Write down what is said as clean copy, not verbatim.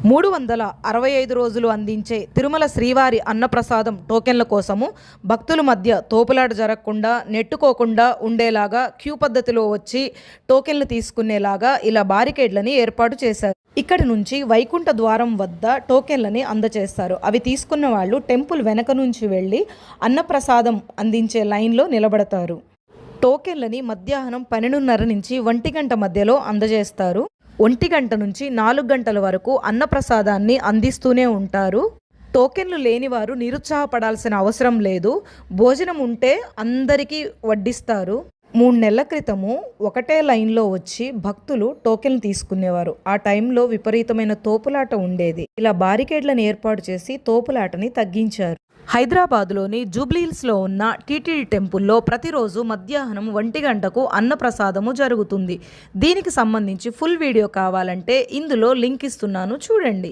365 రోజులు అందించే తిరుమల శ్రీవారి అన్నప్రసాదం టోకెన్ల కోసము భక్తుల మధ్య తోపులాట జరగకుండా నెట్టుకోకుండా ఉండేలాగా క్యూ పద్ధతిలో వచ్చి టోకెన్లు తీసుకునేలాగా ఇలా బారికేడ్లని ఏర్పాటు చేశారు. ఇక్కడి నుంచి వైకుంఠ ద్వారం వద్ద టోకెన్లని అందజేస్తారు. అవి తీసుకున్న వాళ్ళు టెంపుల్ వెనక నుంచి వెళ్ళి అన్నప్రసాదం అందించే లైన్లో నిలబడతారు. టోకెన్లని మధ్యాహ్నం 12:30 నుంచి 1 గంట మధ్యలో అందజేస్తారు. 1 గంట నుంచి 4 గంటల వరకు అన్నప్రసాదాన్ని అందిస్తూనే ఉంటారు. టోకెన్లు లేనివారు నిరుత్సాహపడాల్సిన అవసరం లేదు. భోజనం ఉంటే అందరికీ వడ్డిస్తారు. 3 నెలల క్రితము ఒకటే లైన్లో వచ్చి భక్తులు టోకెన్లు తీసుకునేవారు. ఆ టైంలో విపరీతమైన తోపులాట ఉండేది. ఇలా బారికేడ్లను ఏర్పాటు చేసి తోపులాటని తగ్గించారు. హైదరాబాద్లోని జూబ్లీహిల్స్లో ఉన్న టీటీడీ టెంపుల్లో ప్రతిరోజు మధ్యాహ్నం 1 గంటకు అన్నప్రసాదము జరుగుతుంది. దీనికి సంబంధించి ఫుల్ వీడియో కావాలంటే ఇందులో లింక్ ఇస్తున్నాను, చూడండి.